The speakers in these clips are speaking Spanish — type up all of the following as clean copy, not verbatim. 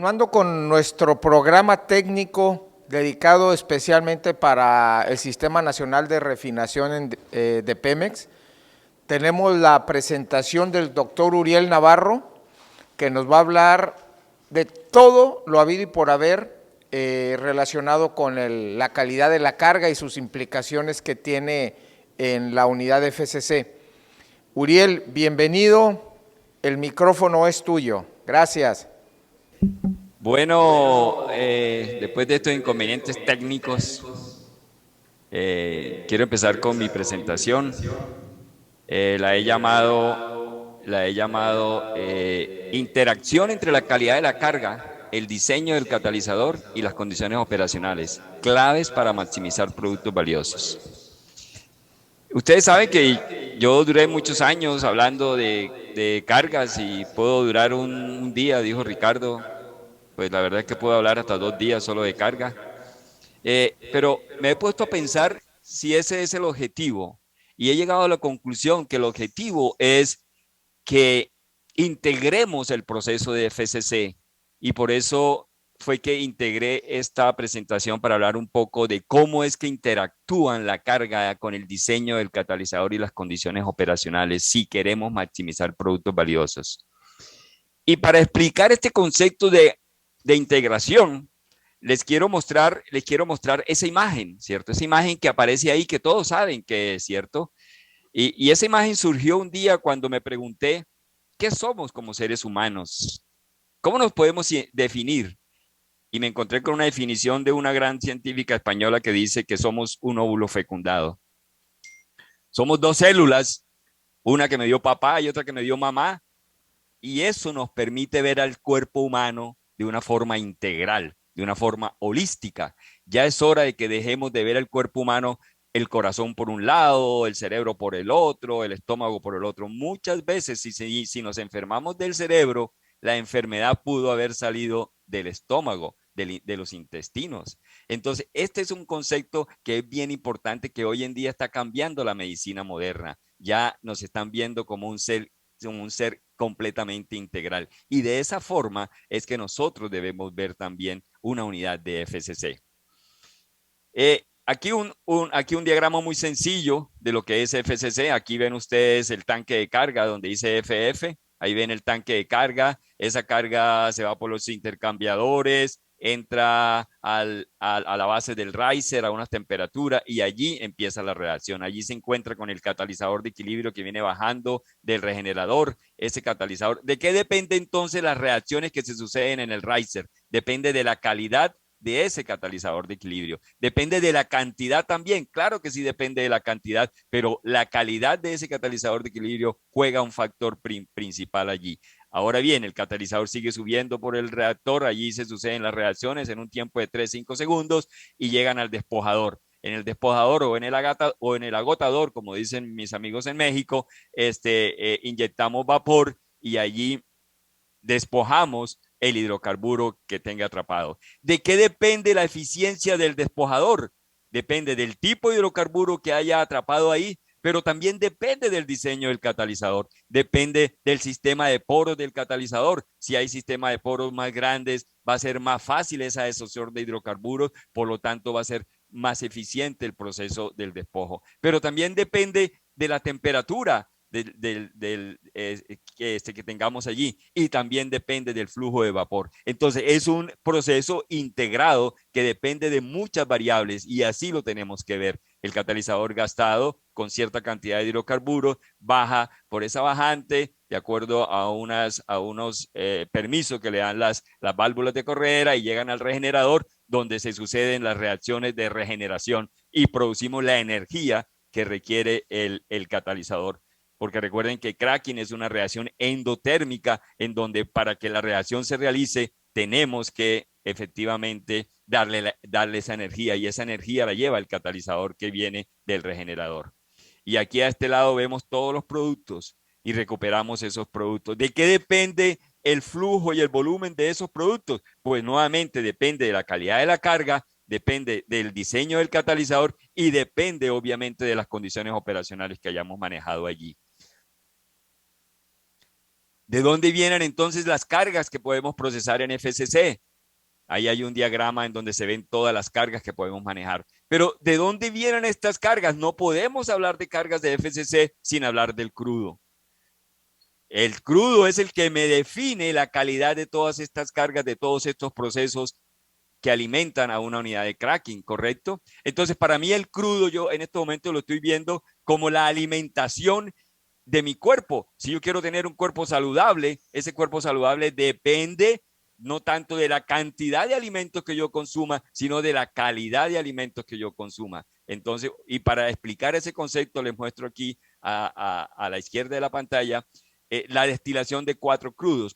Continuando con nuestro programa técnico dedicado especialmente para el Sistema Nacional de Refinación de Pemex, tenemos la presentación del doctor Uriel Navarro, que nos va a hablar de todo lo habido y por haber relacionado con la calidad de la carga y sus implicaciones que tiene en la unidad de FCC. Uriel, bienvenido, el micrófono es tuyo. Gracias. Bueno, después de estos inconvenientes técnicos, quiero empezar con mi presentación. La he llamado Interacción entre la calidad de la carga, el diseño del catalizador y las condiciones operacionales, claves para maximizar productos valiosos. Ustedes saben que yo duré muchos años hablando de cargas y puedo durar un día, dijo Ricardo. Pues la verdad es que puedo hablar hasta 2 días solo de carga. Pero me he puesto a pensar si ese es el objetivo y he llegado a la conclusión que el objetivo es que integremos el proceso de FCC y por eso fue que integré esta presentación para hablar un poco de cómo es que interactúan la carga con el diseño del catalizador y las condiciones operacionales si queremos maximizar productos valiosos. Y para explicar este concepto de integración, les quiero mostrar esa imagen, ¿cierto? Esa imagen que aparece ahí, que todos saben que es cierto. Y esa imagen surgió un día cuando me pregunté, ¿qué somos como seres humanos? ¿Cómo nos podemos definir? Y me encontré con una definición de una gran científica española que dice que somos un óvulo fecundado. Somos dos células, una que me dio papá y otra que me dio mamá, y eso nos permite ver al cuerpo humano de una forma integral, de una forma holística. Ya es hora de que dejemos de ver al cuerpo humano el corazón por un lado, el cerebro por el otro, el estómago por el otro. Muchas veces, si nos enfermamos del cerebro, la enfermedad pudo haber salido del estómago, de los intestinos. Entonces, este es un concepto que es bien importante, que hoy en día está cambiando la medicina moderna. Ya nos están viendo como un ser completamente integral. Y de esa forma es que nosotros debemos ver también una unidad de FCC. Aquí un diagrama muy sencillo de lo que es FCC. Aquí ven ustedes el tanque de carga donde dice FF. Ahí ven el tanque de carga. Esa carga se va por los intercambiadores, entra a la base del riser a una temperatura y allí empieza la reacción. Allí se encuentra con el catalizador de equilibrio que viene bajando del regenerador. Ese catalizador. ¿De qué depende entonces las reacciones que se suceden en el riser? Depende de la calidad de ese catalizador de equilibrio. Depende de la cantidad también, claro que sí depende de la cantidad, pero la calidad de ese catalizador de equilibrio juega un factor principal allí. Ahora bien, el catalizador sigue subiendo por el reactor, allí se suceden las reacciones en un tiempo de 3-5 segundos y llegan al despojador. En el despojador o en el agotador, como dicen mis amigos en México, inyectamos vapor y allí despojamos el hidrocarburo que tenga atrapado. ¿De qué depende la eficiencia del despojador? Depende del tipo de hidrocarburo que haya atrapado ahí, pero también depende del diseño del catalizador, depende del sistema de poros del catalizador. Si hay sistema de poros más grandes, va a ser más fácil esa desorción de hidrocarburos, por lo tanto va a ser más eficiente el proceso del despojo. Pero también depende de la temperatura que tengamos allí y también depende del flujo de vapor. Entonces es un proceso integrado que depende de muchas variables y así lo tenemos que ver. El catalizador gastado con cierta cantidad de hidrocarburos baja por esa bajante de acuerdo a unos permisos que le dan las válvulas de correa y llegan al regenerador donde se suceden las reacciones de regeneración y producimos la energía que requiere el catalizador, porque recuerden que cracking es una reacción endotérmica en donde para que la reacción se realice tenemos que efectivamente darle esa energía y esa energía la lleva el catalizador que viene del regenerador. Y aquí a este lado vemos todos los productos y recuperamos esos productos. ¿De qué depende el flujo y el volumen de esos productos? Pues nuevamente depende de la calidad de la carga, depende del diseño del catalizador y depende obviamente de las condiciones operacionales que hayamos manejado allí. ¿De dónde vienen entonces las cargas que podemos procesar en FCC? Ahí hay un diagrama en donde se ven todas las cargas que podemos manejar. Pero ¿de dónde vienen estas cargas? No podemos hablar de cargas de FCC sin hablar del crudo. El crudo es el que me define la calidad de todas estas cargas, de todos estos procesos que alimentan a una unidad de cracking, ¿correcto? Entonces, para mí el crudo, yo en este momento lo estoy viendo como la alimentación de mi cuerpo. Si yo quiero tener un cuerpo saludable, ese cuerpo saludable depende no tanto de la cantidad de alimentos que yo consuma, sino de la calidad de alimentos que yo consuma. Entonces, y para explicar ese concepto, les muestro aquí a la izquierda de la pantalla la destilación de cuatro crudos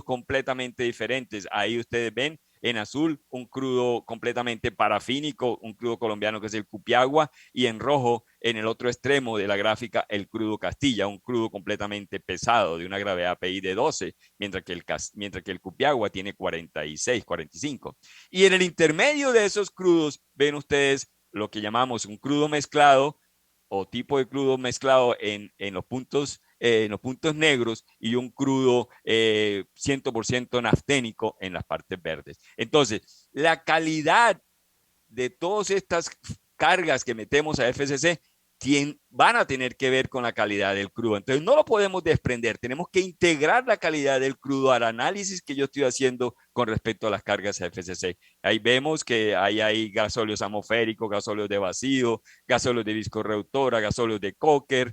completamente diferentes. Ahí ustedes ven en azul un crudo completamente parafínico, un crudo colombiano que es el Cupiagua, y en rojo, en el otro extremo de la gráfica, el crudo Castilla, un crudo completamente pesado de una gravedad API de 12, mientras que el Cupiagua tiene 46, 45. Y en el intermedio de esos crudos, ven ustedes lo que llamamos un crudo mezclado o tipo de crudo mezclado en los puntos negros y un crudo 100% nafténico en las partes verdes. Entonces, la calidad de todas estas cargas que metemos a FCC van a tener que ver con la calidad del crudo. Entonces, no lo podemos desprender. Tenemos que integrar la calidad del crudo al análisis que yo estoy haciendo con respecto a las cargas a FCC. Ahí vemos que hay gasóleos atmosféricos, gasóleos de vacío, gasóleos de viscorreductora, gasóleos de coker,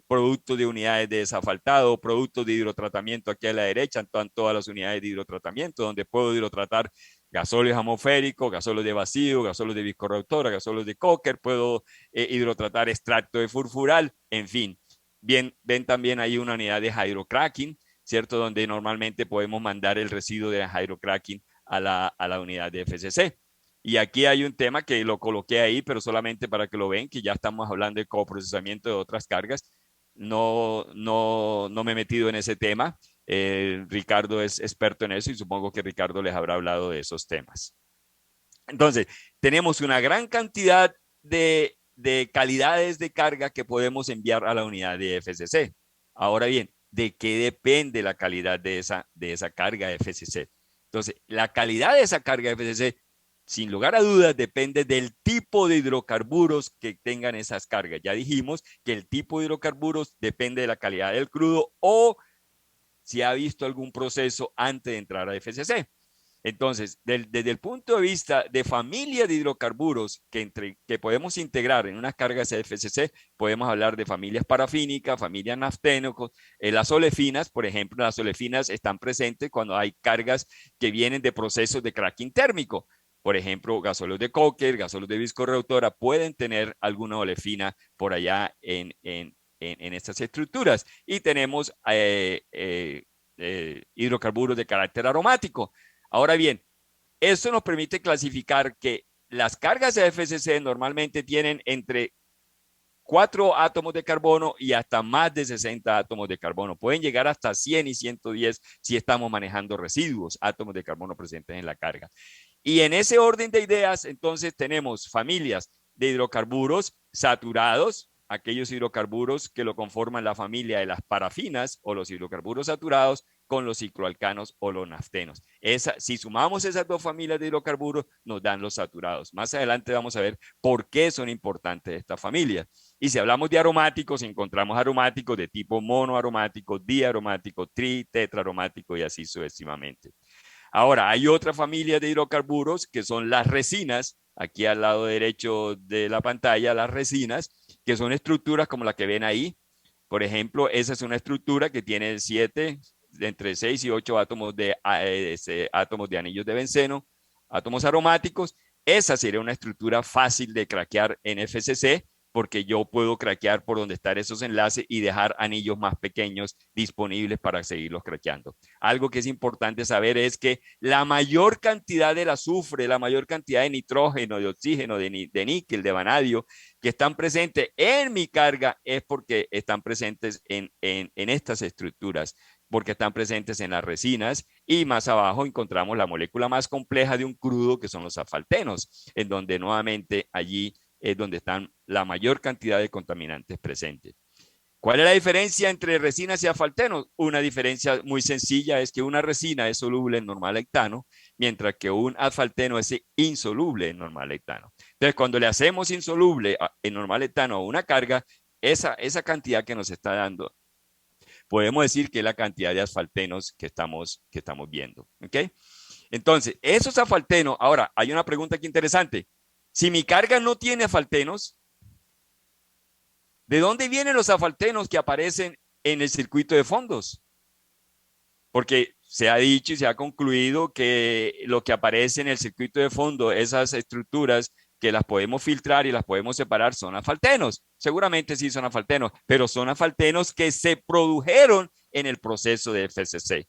productos de unidades de desafaltado, productos de hidrotratamiento aquí a la derecha, están todas las unidades de hidrotratamiento, donde puedo hidrotratar gasóleos atmosféricos, gasóleos de vacío, gasóleos de viscorreductora, gasóleos de coker, puedo hidrotratar extracto de furfural, en fin. Bien, ven también ahí una unidad de hydrocracking, ¿cierto? Donde normalmente podemos mandar el residuo de hydrocracking a la unidad de FCC. Y aquí hay un tema que lo coloqué ahí, pero solamente para que lo ven, que ya estamos hablando de coprocesamiento de otras cargas. No me he metido en ese tema. Ricardo es experto en eso y supongo que Ricardo les habrá hablado de esos temas. Entonces, tenemos una gran cantidad de calidades de carga que podemos enviar a la unidad de FCC. Ahora bien, ¿de qué depende la calidad de esa carga de FCC? Entonces, la calidad de esa carga de FCC, sin lugar a dudas, depende del tipo de hidrocarburos que tengan esas cargas. Ya dijimos que el tipo de hidrocarburos depende de la calidad del crudo o si ha visto algún proceso antes de entrar a FCC. Entonces, desde el punto de vista de familia de hidrocarburos que podemos integrar en unas cargas FCC, podemos hablar de familias parafínicas, familias nafténicos, las olefinas, por ejemplo, las olefinas están presentes cuando hay cargas que vienen de procesos de cracking térmico. Por ejemplo, gasóleos de coker, gasóleos de viscorreductora pueden tener alguna olefina por allá en estas estructuras. Y tenemos hidrocarburos de carácter aromático. Ahora bien, esto nos permite clasificar que las cargas de FCC normalmente tienen entre 4 átomos de carbono y hasta más de 60 átomos de carbono. Pueden llegar hasta 100 y 110 si estamos manejando residuos, átomos de carbono presentes en la carga. Y en ese orden de ideas, entonces tenemos familias de hidrocarburos saturados, aquellos hidrocarburos que lo conforman la familia de las parafinas o los hidrocarburos saturados con los cicloalcanos o los naftenos. Si sumamos esas dos familias de hidrocarburos, nos dan los saturados. Más adelante vamos a ver por qué son importantes estas familias. Y si hablamos de aromáticos, encontramos aromáticos de tipo monoaromático, diaromático, tetraaromático y así sucesivamente. Ahora, hay otra familia de hidrocarburos que son las resinas, aquí al lado derecho de la pantalla, las resinas, que son estructuras como la que ven ahí. Por ejemplo, esa es una estructura que tiene entre 6 y 8 átomos de anillos de benceno, átomos aromáticos. Esa sería una estructura fácil de craquear en FCC porque yo puedo craquear por donde están esos enlaces y dejar anillos más pequeños disponibles para seguirlos craqueando. Algo que es importante saber es que la mayor cantidad del azufre, la mayor cantidad de nitrógeno, de oxígeno, de níquel, de vanadio, que están presentes en mi carga es porque están presentes en estas estructuras, porque están presentes en las resinas y más abajo encontramos la molécula más compleja de un crudo que son los asfaltenos, en donde nuevamente allí es donde están la mayor cantidad de contaminantes presentes. ¿Cuál es la diferencia entre resinas y asfaltenos? Una diferencia muy sencilla es que una resina es soluble en normal-hectano, mientras que un asfalteno es insoluble en normal-hectano. Entonces, cuando le hacemos insoluble en normal-hectano a una carga, esa cantidad que nos está dando, podemos decir que es la cantidad de asfaltenos que estamos viendo. ¿Ok? Entonces, esos asfaltenos, ahora, hay una pregunta aquí interesante. Si mi carga no tiene asfaltenos, ¿de dónde vienen los asfaltenos que aparecen en el circuito de fondos? Porque se ha dicho y se ha concluido que lo que aparece en el circuito de fondo, esas estructuras que las podemos filtrar y las podemos separar, son asfaltenos. Seguramente sí son asfaltenos, pero son asfaltenos que se produjeron en el proceso de FCC.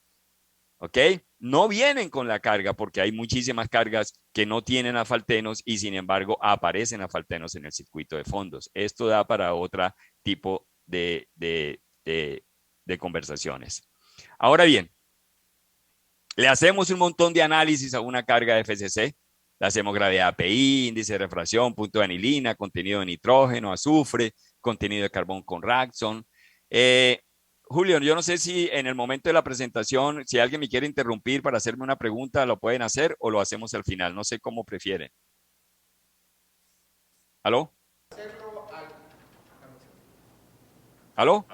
¿Ok? No vienen con la carga porque hay muchísimas cargas que no tienen asfaltenos y sin embargo aparecen asfaltenos en el circuito de fondos. Esto da para otro tipo de conversaciones. Ahora bien, le hacemos un montón de análisis a una carga de FCC. Le hacemos gravedad API, índice de refracción, punto de anilina, contenido de nitrógeno, azufre, contenido de carbón con Raxon. Julio, yo no sé si en el momento de la presentación, si alguien me quiere interrumpir para hacerme una pregunta, lo pueden hacer o lo hacemos al final. No sé cómo prefieren. ¿Aló? ¿Aló?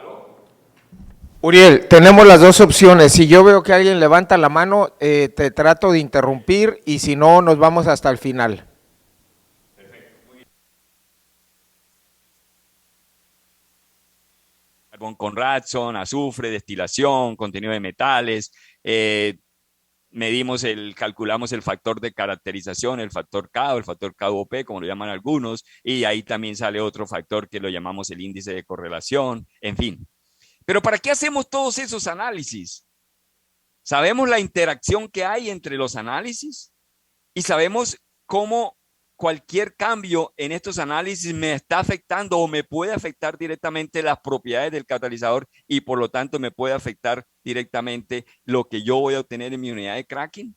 Uriel, tenemos las dos opciones. Si yo veo que alguien levanta la mano, te trato de interrumpir y si no, nos vamos hasta el final. Carbón con Raxon, azufre, destilación, contenido de metales. Calculamos el factor de caracterización, el factor K o el factor KOP, como lo llaman algunos, y ahí también sale otro factor que lo llamamos el índice de correlación, en fin. Pero ¿para qué hacemos todos esos análisis? Sabemos la interacción que hay entre los análisis y sabemos cómo cualquier cambio en estos análisis me está afectando o me puede afectar directamente las propiedades del catalizador y por lo tanto me puede afectar directamente lo que yo voy a obtener en mi unidad de cracking.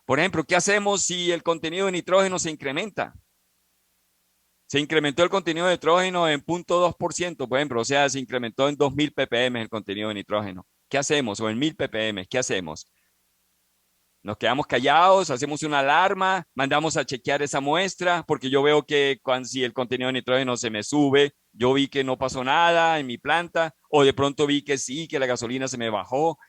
Por ejemplo, ¿qué hacemos si el contenido de nitrógeno se incrementa? Se incrementó el contenido de nitrógeno en 0.2%, por ejemplo, o sea, se incrementó en 2000 ppm el contenido de nitrógeno. ¿Qué hacemos? O en 1000 ppm, ¿qué hacemos? Nos quedamos callados, hacemos una alarma, mandamos a chequear esa muestra, porque yo veo que si el contenido de nitrógeno se me sube, yo vi que no pasó nada en mi planta, o de pronto vi que sí, que la gasolina se me bajó.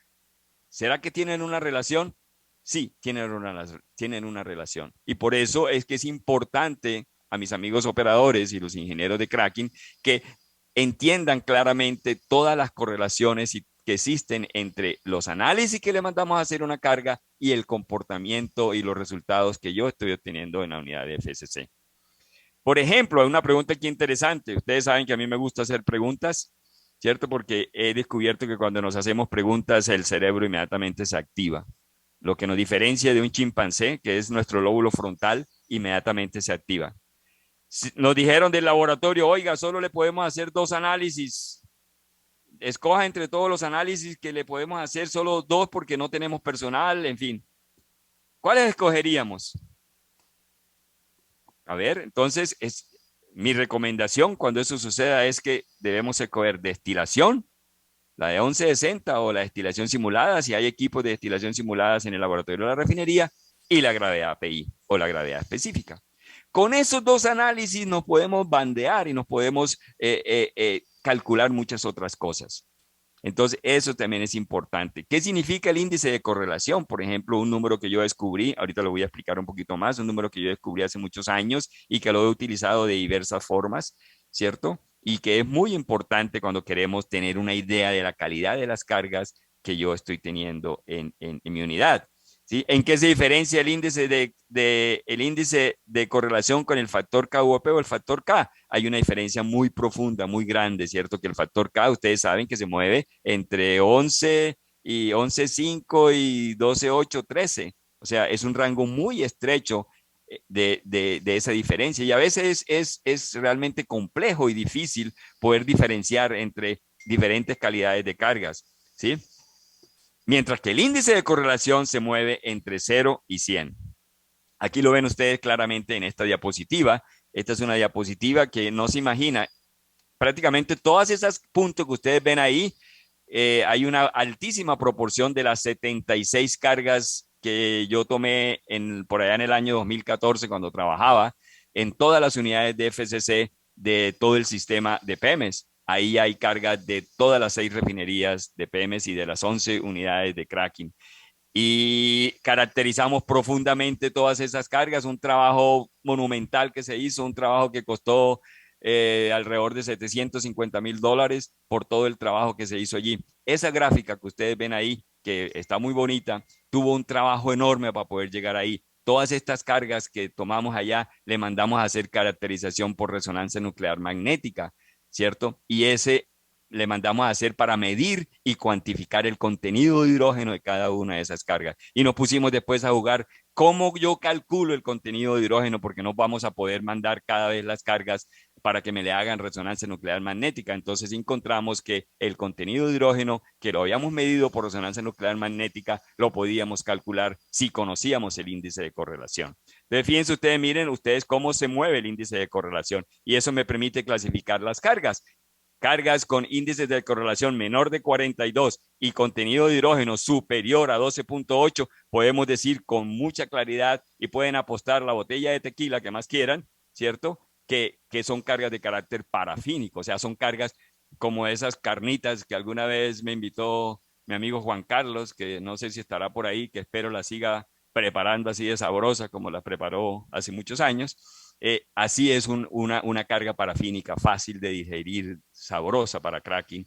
¿Será que tienen una relación? Sí, tienen una relación. Y por eso es que es importante a mis amigos operadores y los ingenieros de cracking que entiendan claramente todas las correlaciones que existen entre los análisis que le mandamos a hacer una carga y el comportamiento y los resultados que yo estoy obteniendo en la unidad de FCC. Por ejemplo, hay una pregunta aquí interesante. Ustedes saben que a mí me gusta hacer preguntas, ¿cierto? Porque he descubierto que cuando nos hacemos preguntas, el cerebro inmediatamente se activa. Lo que nos diferencia de un chimpancé, que es nuestro lóbulo frontal, inmediatamente se activa. Nos dijeron del laboratorio, oiga, solo le podemos hacer 2 análisis. Escoja entre todos los análisis que le podemos hacer, solo 2 porque no tenemos personal, en fin. ¿Cuáles escogeríamos? A ver, entonces, mi recomendación cuando eso suceda es que debemos escoger destilación, la de 1160 o la destilación simulada, si hay equipos de destilación simuladas en el laboratorio de la refinería, y la gravedad API o la gravedad específica. Con esos 2 análisis nos podemos bandear y nos podemos calcular muchas otras cosas. Entonces, eso también es importante. ¿Qué significa el índice de correlación? Por ejemplo, un número que yo descubrí, ahorita lo voy a explicar un poquito más, un número que yo descubrí hace muchos años y que lo he utilizado de diversas formas, ¿cierto? Y que es muy importante cuando queremos tener una idea de la calidad de las cargas que yo estoy teniendo en mi unidad. ¿Sí? ¿En qué se diferencia el índice de correlación con el factor KUP o el factor K? Hay una diferencia muy profunda, muy grande, ¿cierto? Que el factor K, ustedes saben que se mueve entre 11 y 11.5 y 12.8, 13. O sea, es un rango muy estrecho de esa diferencia y a veces es realmente complejo y difícil poder diferenciar entre diferentes calidades de cargas, ¿sí? Mientras que el índice de correlación se mueve entre 0 y 100. Aquí lo ven ustedes claramente en esta diapositiva. Esta es una diapositiva que no se imagina. prácticamente todas esas puntos que ustedes ven ahí, hay una altísima proporción de las 76 cargas que yo tomé por allá en el año 2014 cuando trabajaba en todas las unidades de FCC de todo el sistema de Pemex. Ahí hay cargas de todas las 6 refinerías de Pemex y de las 11 unidades de cracking. Y caracterizamos profundamente todas esas cargas, un trabajo monumental que se hizo, un trabajo que costó alrededor de $750,000 por todo el trabajo que se hizo allí. Esa gráfica que ustedes ven ahí, que está muy bonita, tuvo un trabajo enorme para poder llegar ahí. Todas estas cargas que tomamos allá, le mandamos a hacer caracterización por resonancia nuclear magnética, ¿cierto? Y ese le mandamos a hacer para medir y cuantificar el contenido de hidrógeno de cada una de esas cargas. Y nos pusimos después a jugar cómo yo calculo el contenido de hidrógeno, porque no vamos a poder mandar cada vez las cargas para que me le hagan resonancia nuclear magnética. Entonces encontramos que el contenido de hidrógeno, que lo habíamos medido por resonancia nuclear magnética, lo podíamos calcular si conocíamos el índice de correlación. Entonces, fíjense ustedes, miren ustedes cómo se mueve el índice de correlación y eso me permite clasificar las cargas. Cargas con índices de correlación menor de 42 y contenido de hidrógeno superior a 12.8, podemos decir con mucha claridad y pueden apostar la botella de tequila que más quieran, ¿cierto? Que son cargas de carácter parafínico, o sea, son cargas como esas carnitas que alguna vez me invitó mi amigo Juan Carlos, que no sé si estará por ahí, que espero la siga preparando así de sabrosa como la preparó hace muchos años. Así es una carga parafínica fácil de digerir, sabrosa para cracking.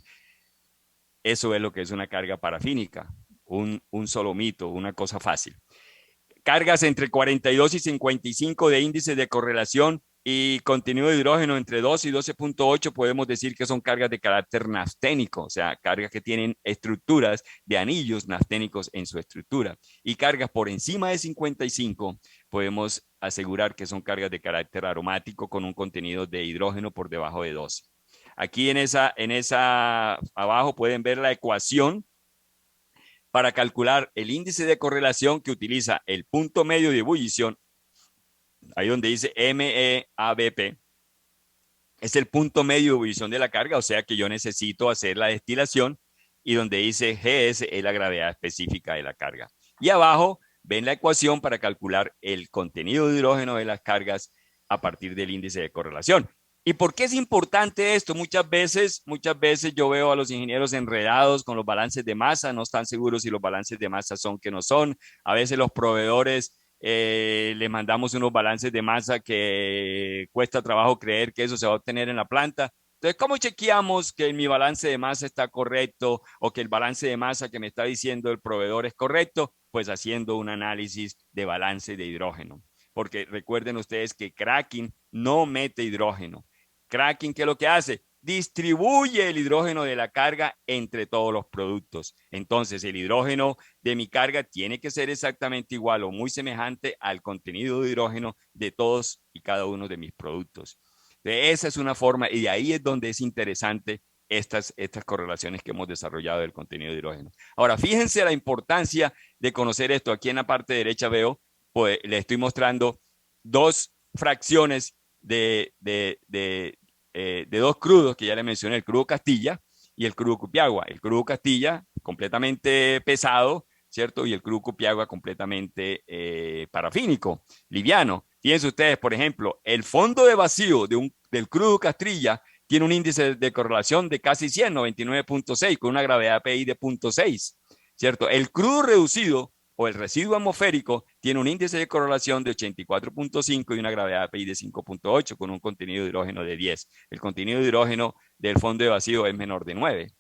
Eso es lo que es una carga parafínica, un solomito, una cosa fácil. Cargas entre 42 y 55 de índice de correlación y contenido de hidrógeno entre 2 y 12.8 podemos decir que son cargas de carácter nafténico, o sea, cargas que tienen estructuras de anillos nafténicos en su estructura. Y cargas por encima de 55 podemos asegurar que son cargas de carácter aromático con un contenido de hidrógeno por debajo de 12. Aquí en esa abajo pueden ver la ecuación para calcular el índice de correlación que utiliza el punto medio de ebullición, ahí donde dice MEABP, es el punto medio de ebullición de la carga, o sea que yo necesito hacer la destilación, y donde dice GS es la gravedad específica de la carga. Y abajo ven la ecuación para calcular el contenido de hidrógeno de las cargas a partir del índice de correlación. ¿Y por qué es importante esto? Muchas veces yo veo a los ingenieros enredados con los balances de masa, no están seguros si los balances de masa son que no son. A veces los proveedores les mandamos unos balances de masa que cuesta trabajo creer que eso se va a obtener en la planta. Entonces, ¿cómo chequeamos que mi balance de masa está correcto o que el balance de masa que me está diciendo el proveedor es correcto? Pues haciendo un análisis de balance de hidrógeno. Porque recuerden ustedes que cracking no mete hidrógeno. Cracking, ¿qué es lo que hace? Distribuye el hidrógeno de la carga entre todos los productos. Entonces, el hidrógeno de mi carga tiene que ser exactamente igual o muy semejante al contenido de hidrógeno de todos y cada uno de mis productos. De esa es una forma, y de ahí es donde es interesante estas correlaciones que hemos desarrollado del contenido de hidrógeno. Ahora, fíjense la importancia de conocer esto. Aquí en la parte derecha veo, pues le estoy mostrando dos fracciones de dos crudos que ya le mencioné, el crudo Castilla y el crudo Cupiagua. El crudo Castilla completamente pesado, ¿cierto? Y el crudo Cupiagua completamente parafínico, liviano. Fíjense ustedes, por ejemplo, el fondo de vacío del crudo Castilla tiene un índice de correlación de casi 100, 99.6, con una gravedad PI de 0.6, ¿cierto? El crudo reducido o el residuo atmosférico tiene un índice de correlación de 84.5 y una gravedad PI de 5.8 con un contenido de hidrógeno de 10. El contenido de hidrógeno del fondo de vacío es menor de 9.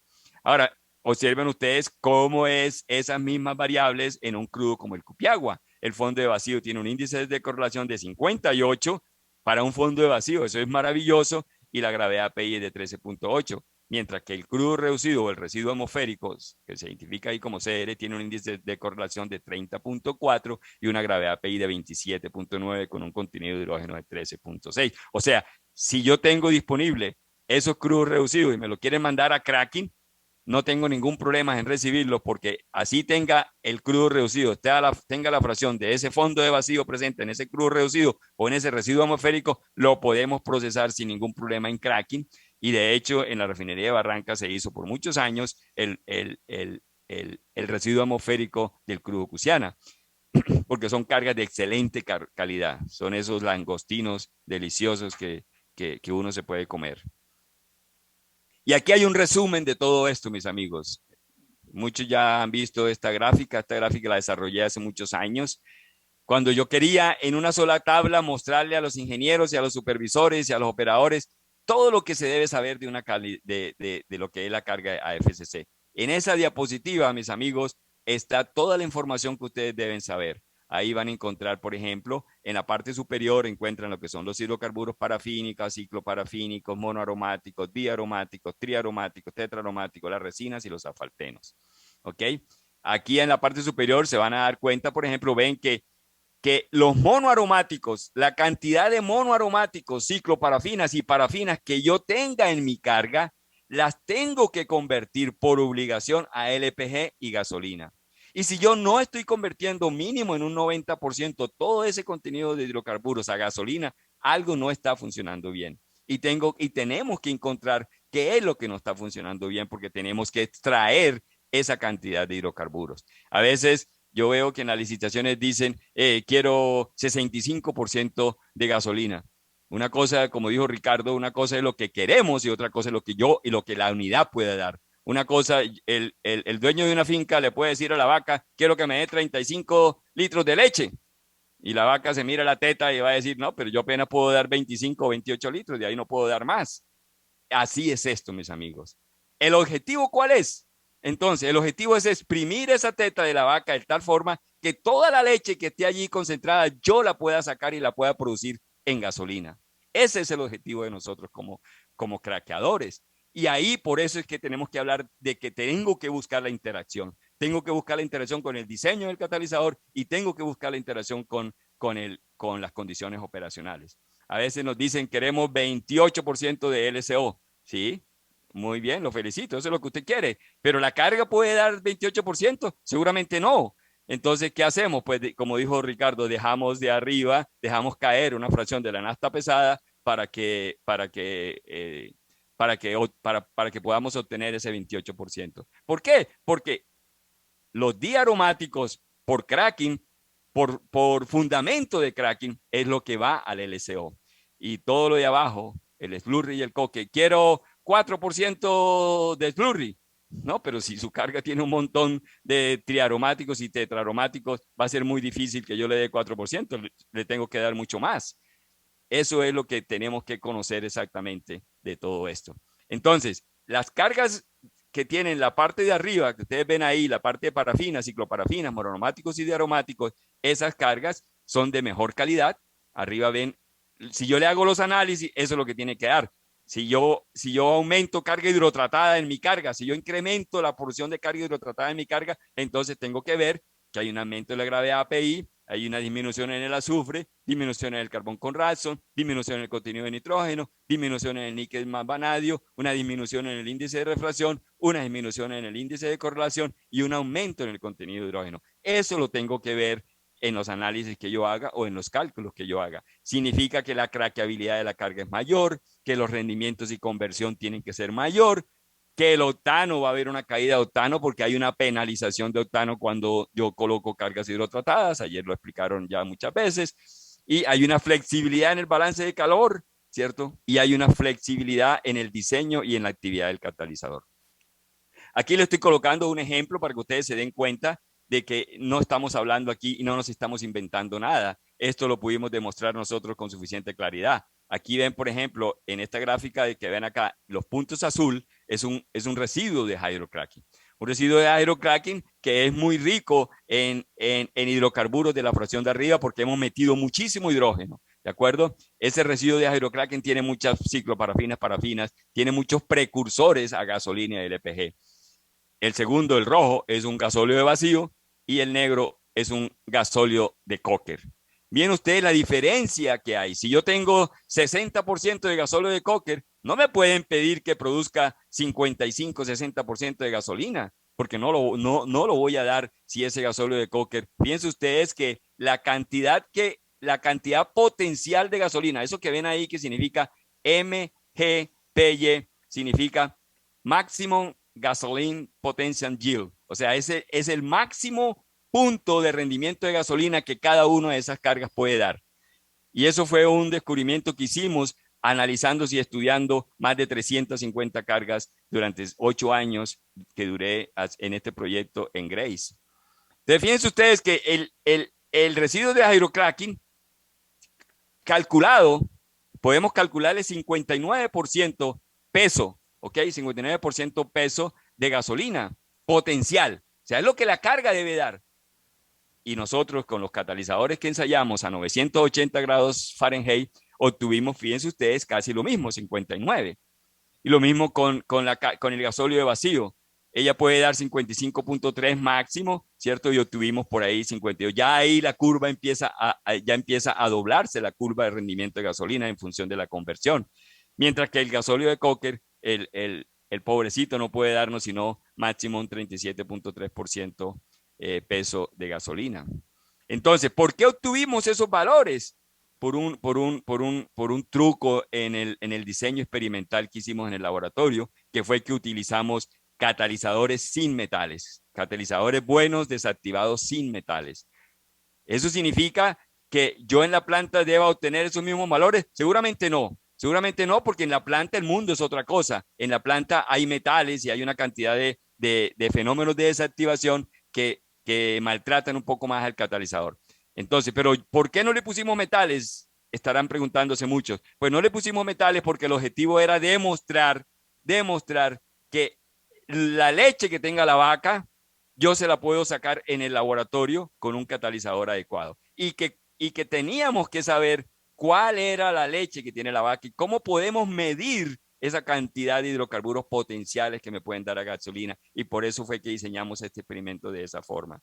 Ahora, observen ustedes cómo es esas mismas variables en un crudo como el Cupiagua. El fondo de vacío tiene un índice de correlación de 58 para un fondo de vacío. Eso es maravilloso y la gravedad PI es de 13.8. Mientras que el crudo reducido o el residuo atmosférico, que se identifica ahí como CR, tiene un índice de correlación de 30.4 y una gravedad PI de 27.9 con un contenido de hidrógeno de 13.6. O sea, si yo tengo disponible esos crudos reducidos y me lo quieren mandar a cracking, no tengo ningún problema en recibirlo porque así tenga el crudo reducido, tenga la fracción de ese fondo de vacío presente en ese crudo reducido o en ese residuo atmosférico, lo podemos procesar sin ningún problema en cracking Y de hecho, en la refinería de Barranca se hizo por muchos años el residuo atmosférico del crudo Cusiana, porque son cargas de excelente calidad. Son esos langostinos deliciosos que uno se puede comer. Y aquí hay un resumen de todo esto, mis amigos. Muchos ya han visto esta gráfica la desarrollé hace muchos años, cuando yo quería en una sola tabla mostrarle a los ingenieros y a los supervisores y a los operadores todo lo que se debe saber de, de lo que es la carga AFCC. En esa diapositiva, mis amigos, está toda la información que ustedes deben saber. Ahí van a encontrar, por ejemplo, en la parte superior encuentran lo que son los hidrocarburos parafínicos, cicloparafínicos, monoaromáticos, diaromáticos, triaromáticos, tetraaromáticos, las resinas y los asfaltenos. ¿Ok? Aquí en la parte superior se van a dar cuenta, por ejemplo, ven que los monoaromáticos, la cantidad de monoaromáticos, cicloparafinas y parafinas que yo tenga en mi carga, las tengo que convertir por obligación a LPG y gasolina. Y si yo no estoy convirtiendo mínimo en un 90% todo ese contenido de hidrocarburos a gasolina, algo no está funcionando bien. Y tenemos que encontrar qué es lo que no está funcionando bien, porque tenemos que extraer esa cantidad de hidrocarburos. A veces yo veo que en las licitaciones dicen, quiero 65% de gasolina. Una cosa, como dijo Ricardo, una cosa es lo que queremos y otra cosa es lo que yo y lo que la unidad puede dar. Una cosa, el dueño de una finca le puede decir a la vaca, quiero que me dé 35 litros de leche. Y la vaca se mira la teta y va a decir, no, pero yo apenas puedo dar 25 o 28 litros, de ahí no puedo dar más. Así es esto, mis amigos. ¿El objetivo cuál es? Entonces, el objetivo es exprimir esa teta de la vaca de tal forma que toda la leche que esté allí concentrada yo la pueda sacar y la pueda producir en gasolina. Ese es el objetivo de nosotros como craqueadores. Y ahí por eso es que tenemos que hablar de que tengo que buscar la interacción. Tengo que buscar la interacción con el diseño del catalizador y tengo que buscar la interacción con las condiciones operacionales. A veces nos dicen queremos 28% de LCO. Sí, muy bien, lo felicito, eso es lo que usted quiere. Pero la carga puede dar 28%, seguramente no. Entonces, ¿qué hacemos? Pues, como dijo Ricardo, dejamos de arriba, dejamos caer una fracción de la nafta pesada para que podamos obtener ese 28%. ¿Por qué? Porque los diaromáticos por cracking, por fundamento de cracking, es lo que va al LCO. Y todo lo de abajo, el slurry y el coque, quiero 4% de slurry. No, pero si su carga tiene un montón de triaromáticos y tetraaromáticos, va a ser muy difícil que yo le dé 4%, le tengo que dar mucho más. Eso es lo que tenemos que conocer exactamente de todo esto. Entonces, las cargas que tienen la parte de arriba, que ustedes ven ahí, la parte de parafinas, cicloparafinas, monoaromáticos y diaromáticos, esas cargas son de mejor calidad. Arriba ven, si yo le hago los análisis, eso es lo que tiene que dar. Si yo aumento carga hidrotratada en mi carga, si yo incremento la porción de carga hidrotratada en mi carga, entonces tengo que ver que hay un aumento de la gravedad API, hay una disminución en el azufre, disminución en el carbón con Radson, disminución en el contenido de nitrógeno, disminución en el níquel más vanadio, una disminución en el índice de refracción, una disminución en el índice de correlación y un aumento en el contenido de hidrógeno. Eso lo tengo que ver en los análisis que yo haga o en los cálculos que yo haga. Significa que la craqueabilidad de la carga es mayor, que los rendimientos y conversión tienen que ser mayor, que el octano va a haber una caída de octano porque hay una penalización de octano cuando yo coloco cargas hidrotratadas, ayer lo explicaron ya muchas veces, y hay una flexibilidad en el balance de calor, ¿cierto? Y hay una flexibilidad en el diseño y en la actividad del catalizador. Aquí le estoy colocando un ejemplo para que ustedes se den cuenta de que no estamos hablando aquí y no nos estamos inventando nada. Esto lo pudimos demostrar nosotros con suficiente claridad. Aquí ven, por ejemplo, en esta gráfica de que ven acá, los puntos azul es un residuo de hydrocracking. Un residuo de hydrocracking que es muy rico en hidrocarburos de la fracción de arriba porque hemos metido muchísimo hidrógeno. ¿De acuerdo? Ese residuo de hydrocracking tiene muchas cicloparafinas, parafinas, tiene muchos precursores a gasolina y LPG. El segundo, el rojo, es un gasóleo de vacío y el negro es un gasóleo de coker. Miren ustedes la diferencia que hay. Si yo tengo 60% de gasóleo de coker, no me pueden pedir que produzca 55, 60% de gasolina, porque no lo voy a dar si ese gasóleo de coker. Fíjense ustedes que la cantidad potencial de gasolina, eso que ven ahí que significa MGP, PY significa Maximum Gasoline Potential Yield. O sea, ese es el máximo punto de rendimiento de gasolina que cada una de esas cargas puede dar. Y eso fue un descubrimiento que hicimos analizando y estudiando más de 350 cargas durante 8 años que duré en este proyecto en Grace. Entonces, fíjense ustedes que el residuo de hydrocracking calculado, podemos calcularle 59% peso, ¿ok? 59% peso de gasolina potencial. O sea, es lo que la carga debe dar. Y nosotros con los catalizadores que ensayamos a 980 grados Fahrenheit, obtuvimos, fíjense ustedes, casi lo mismo, 59. Y lo mismo con el gasóleo de vacío. Ella puede dar 55.3 máximo, ¿cierto? Y obtuvimos por ahí 52. Ya ahí la curva ya empieza a doblarse la curva de rendimiento de gasolina en función de la conversión. Mientras que el gasóleo de Coker, el pobrecito no puede darnos sino máximo un 37.3% peso de gasolina. Entonces, ¿por qué obtuvimos esos valores? Por un truco en el diseño experimental que hicimos en el laboratorio, que fue que utilizamos catalizadores sin metales, catalizadores buenos desactivados sin metales. ¿Eso significa que yo en la planta deba obtener esos mismos valores? Seguramente no, porque en la planta el mundo es otra cosa. En la planta hay metales y hay una cantidad de fenómenos de desactivación que maltratan un poco más al catalizador. Entonces, pero ¿por qué no le pusimos metales? Estarán preguntándose muchos. Pues no le pusimos metales porque el objetivo era demostrar que la leche que tenga la vaca, yo se la puedo sacar en el laboratorio con un catalizador adecuado. Y que teníamos que saber cuál era la leche que tiene la vaca y cómo podemos medir esa cantidad de hidrocarburos potenciales que me pueden dar a gasolina. Y por eso fue que diseñamos este experimento de esa forma.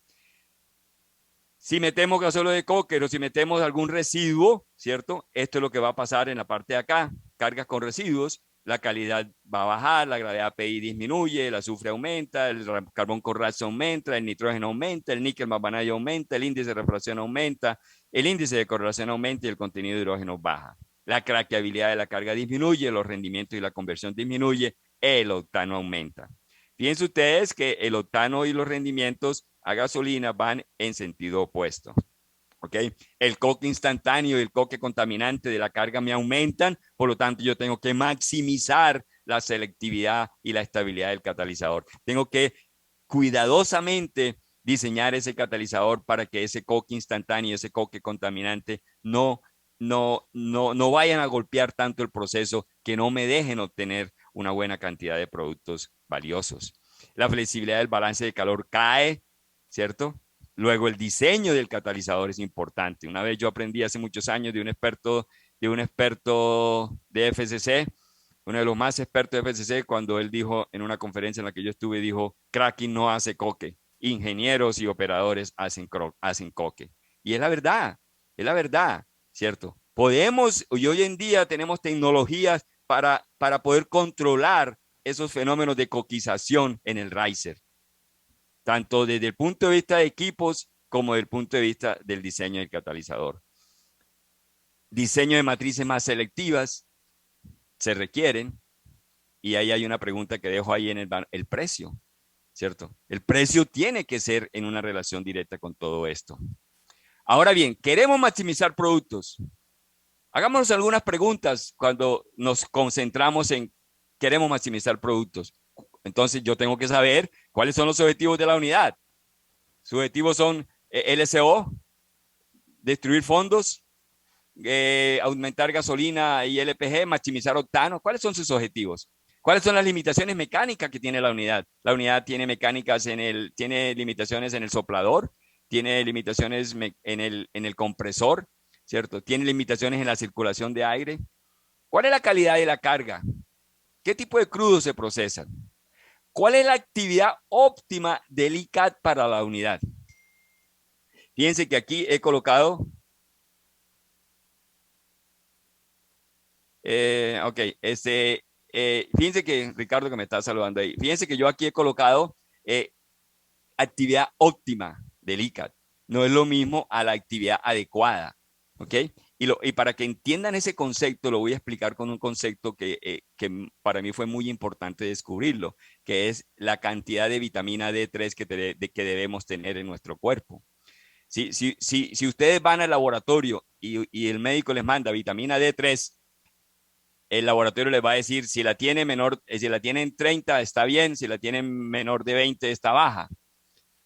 Si metemos gasóleo de Coker o si metemos algún residuo, ¿cierto? Esto es lo que va a pasar en la parte de acá. Cargas con residuos, la calidad va a bajar, la gravedad PI disminuye, el azufre aumenta, el carbón corrasa aumenta, el nitrógeno aumenta, el níquel más vanadio aumenta, el índice de refracción aumenta, el índice de correlación aumenta y el contenido de hidrógeno baja. La craqueabilidad de la carga disminuye, los rendimientos y la conversión disminuye, el octano aumenta. Fíjense ustedes que el octano y los rendimientos a gasolina van en sentido opuesto. ¿Ok? El coque instantáneo y el coque contaminante de la carga me aumentan, por lo tanto yo tengo que maximizar la selectividad y la estabilidad del catalizador. Tengo que cuidadosamente diseñar ese catalizador para que ese coque instantáneo y ese coque contaminante no vayan a golpear tanto el proceso que no me dejen obtener una buena cantidad de productos valiosos. La flexibilidad del balance de calor cae, ¿cierto? Luego el diseño del catalizador es importante. Una vez yo aprendí hace muchos años de un experto de FCC, uno de los más expertos de FCC, cuando él dijo en una conferencia en la que yo estuve, dijo, cracking no hace coque, ingenieros y operadores hacen coque. Y es la verdad, ¿cierto? Podemos, y hoy en día tenemos tecnologías para poder controlar esos fenómenos de coquización en el riser, tanto desde el punto de vista de equipos como desde el punto de vista del diseño del catalizador. Diseño de matrices más selectivas se requieren, y ahí hay una pregunta que dejo ahí en el precio, ¿cierto? El precio tiene que ser en una relación directa con todo esto. Ahora bien, queremos maximizar productos. Hagámonos algunas preguntas cuando nos concentramos en queremos maximizar productos. Entonces yo tengo que saber cuáles son los objetivos de la unidad. Sus objetivos son LCO, destruir fondos, aumentar gasolina y LPG, maximizar octano. ¿Cuáles son sus objetivos? ¿Cuáles son las limitaciones mecánicas que tiene la unidad? La unidad tiene tiene limitaciones en el soplador, tiene limitaciones en el compresor, ¿cierto? Tiene limitaciones en la circulación de aire. ¿Cuál es la calidad de la carga? ¿Qué tipo de crudos se procesan? ¿Cuál es la actividad óptima del ICAT para la unidad? Fíjense que aquí he colocado, fíjense que Ricardo que me está saludando ahí, fíjense que yo aquí he colocado actividad óptima del ICAT. No es lo mismo a la actividad adecuada, ¿ok? Y para que entiendan ese concepto, lo voy a explicar con un concepto que para mí fue muy importante descubrirlo, que es la cantidad de vitamina D3 que debemos tener en nuestro cuerpo. Si ustedes van al laboratorio y el médico les manda vitamina D3, el laboratorio les va a decir si la tiene menor, si la tienen 30 está bien, si la tienen menor de 20 está baja.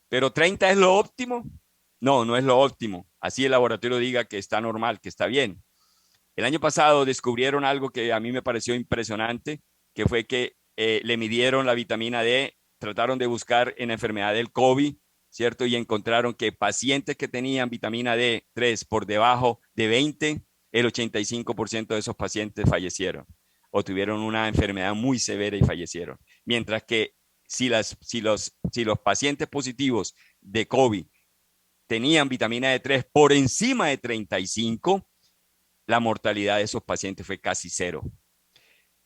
Pero 30 es lo óptimo. No, no es lo óptimo. Así el laboratorio diga que está normal, que está bien. El año pasado descubrieron algo que a mí me pareció impresionante, que fue que le midieron la vitamina D, trataron de buscar en la enfermedad del COVID, ¿cierto? Y encontraron que pacientes que tenían vitamina D3 por debajo de 20, el 85% de esos pacientes fallecieron o tuvieron una enfermedad muy severa y fallecieron. Mientras que si los pacientes positivos de COVID tenían vitamina D3 por encima de 35, la mortalidad de esos pacientes fue casi cero.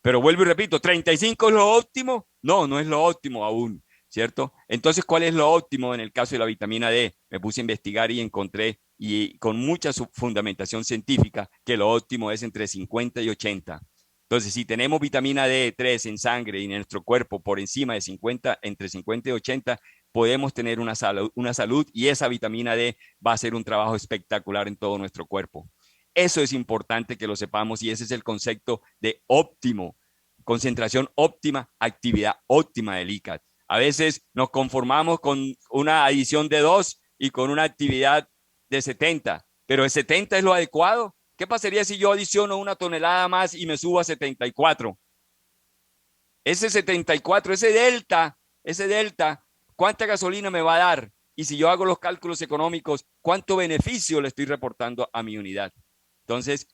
Pero vuelvo y repito, ¿35 es lo óptimo? No, no es lo óptimo aún, ¿cierto? Entonces, ¿cuál es lo óptimo en el caso de la vitamina D? Me puse a investigar y encontré, y con mucha fundamentación científica, que lo óptimo es entre 50 y 80. Entonces, si tenemos vitamina D3 en sangre y en nuestro cuerpo por encima de 50, entre 50 y 80, podemos tener una salud y esa vitamina D va a hacer un trabajo espectacular en todo nuestro cuerpo. Eso es importante que lo sepamos y ese es el concepto de óptimo, concentración óptima, actividad óptima del ICAT. A veces nos conformamos con una adición de 2 y con una actividad de 70, pero el 70 es lo adecuado. ¿Qué pasaría si yo adiciono una tonelada más y me subo a 74? Ese 74, ese delta, ¿cuánta gasolina me va a dar? Y si yo hago los cálculos económicos, ¿cuánto beneficio le estoy reportando a mi unidad? Entonces,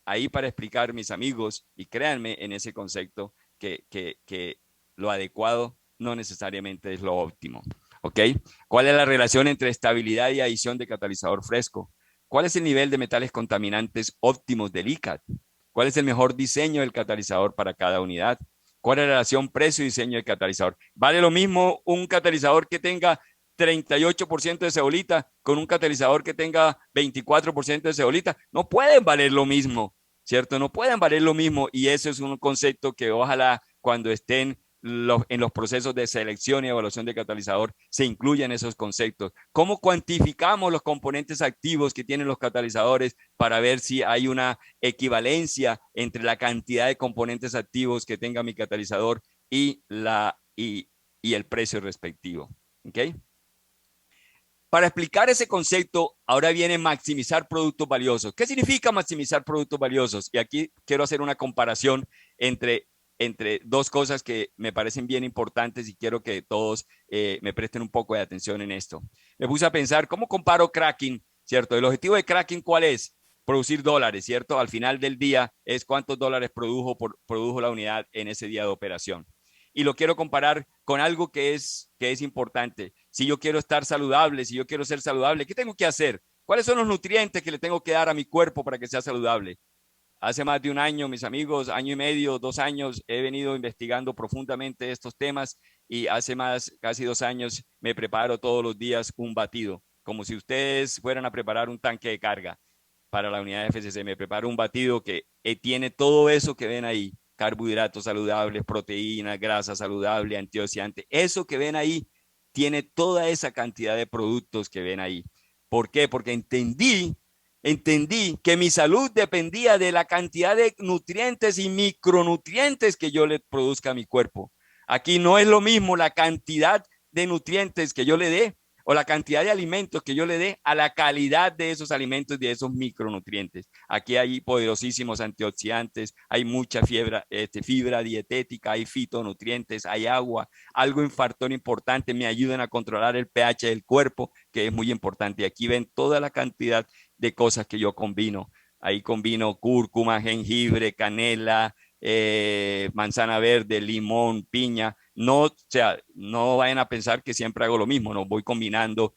ahí para explicar, mis amigos, y créanme en ese concepto, que lo adecuado no necesariamente es lo óptimo. ¿Ok? ¿Cuál es la relación entre estabilidad y adición de catalizador fresco? ¿Cuál es el nivel de metales contaminantes óptimos del ICAT? ¿Cuál es el mejor diseño del catalizador para cada unidad? ¿Cuál es la relación precio-diseño del catalizador? ¿Vale lo mismo un catalizador que tenga 38% de cebolita con un catalizador que tenga 24% de cebolita? No pueden valer lo mismo, ¿cierto? No pueden valer lo mismo y eso es un concepto que ojalá cuando estén en los procesos de selección y evaluación de catalizador se incluyan esos conceptos. ¿Cómo cuantificamos los componentes activos que tienen los catalizadores para ver si hay una equivalencia entre la cantidad de componentes activos que tenga mi catalizador y el precio respectivo? ¿Ok? Para explicar ese concepto, ahora viene maximizar productos valiosos. ¿Qué significa maximizar productos valiosos? Y aquí quiero hacer una comparación entre dos cosas que me parecen bien importantes y quiero que todos me presten un poco de atención en esto. Me puse a pensar, ¿cómo comparo Kraken? ¿Cierto? El objetivo de Kraken, ¿cuál es? Producir dólares, ¿cierto? Al final del día es cuántos dólares produjo la unidad en ese día de operación. Y lo quiero comparar con algo que es importante. Si yo quiero estar saludable, si yo quiero ser saludable, ¿qué tengo que hacer? ¿Cuáles son los nutrientes que le tengo que dar a mi cuerpo para que sea saludable? Hace más de un año, mis amigos, año y medio, 2 años, he venido investigando profundamente estos temas y hace casi 2 años, me preparo todos los días un batido, como si ustedes fueran a preparar un tanque de carga para la unidad de FCC. Me preparo un batido que tiene todo eso que ven ahí: carbohidratos saludables, proteínas, grasa saludable, antioxidante. Eso que ven ahí tiene toda esa cantidad de productos que ven ahí. ¿Por qué? Porque entendí que mi salud dependía de la cantidad de nutrientes y micronutrientes que yo le produzca a mi cuerpo. Aquí no es lo mismo la cantidad de nutrientes que yo le dé o la cantidad de alimentos que yo le dé a la calidad de esos alimentos y de esos micronutrientes. Aquí hay poderosísimos antioxidantes, hay mucha fibra dietética, hay fitonutrientes, hay agua, algo en factor importante, me ayudan a controlar el pH del cuerpo, que es muy importante. Y aquí ven toda la cantidad de cosas que yo combino. Ahí combino cúrcuma, jengibre, canela, manzana verde, limón, piña. No, o sea, no vayan a pensar que siempre hago lo mismo, no voy combinando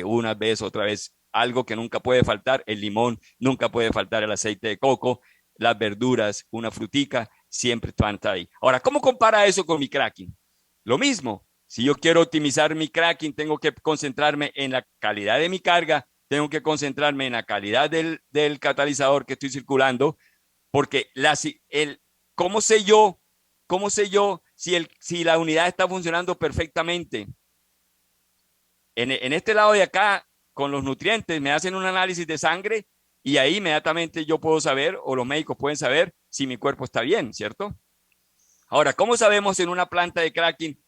una vez, otra vez. Algo que nunca puede faltar, el limón, nunca puede faltar el aceite de coco, las verduras, una frutica, siempre van a estar ahí. Ahora, ¿cómo compara eso con mi Kraken? Lo mismo, si yo quiero optimizar mi Kraken, tengo que concentrarme en la calidad de mi carga, tengo que concentrarme en la calidad del catalizador que estoy circulando, porque ¿cómo sé yo, si la unidad está funcionando perfectamente? En este lado de acá, con los nutrientes, me hacen un análisis de sangre y ahí inmediatamente yo puedo saber, o los médicos pueden saber, si mi cuerpo está bien, ¿cierto? Ahora, ¿cómo sabemos en una planta de cracking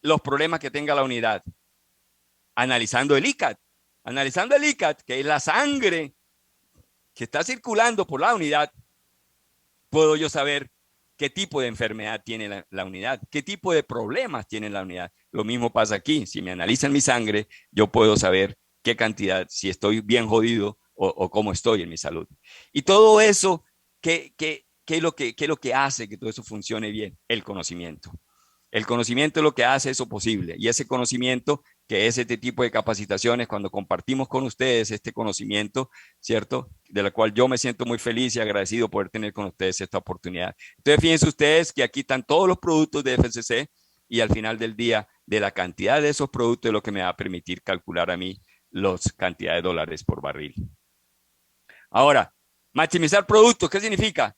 los problemas que tenga la unidad? Analizando el ICAT. Analizando el ICAT, que es la sangre que está circulando por la unidad, puedo yo saber qué tipo de enfermedad tiene la unidad, qué tipo de problemas tiene la unidad. Lo mismo pasa aquí. Si me analizan mi sangre, yo puedo saber qué cantidad, si estoy bien jodido o cómo estoy en mi salud. Y todo eso, ¿qué es lo que hace que todo eso funcione bien? El conocimiento. El conocimiento es lo que hace eso posible. Y ese conocimiento, que es este tipo de capacitaciones, cuando compartimos con ustedes este conocimiento, ¿cierto? De la cual yo me siento muy feliz y agradecido por tener con ustedes esta oportunidad. Entonces, fíjense ustedes que aquí están todos los productos de FCC y al final del día, de la cantidad de esos productos es lo que me va a permitir calcular a mí las cantidades de dólares por barril. Ahora, maximizar productos, ¿qué significa?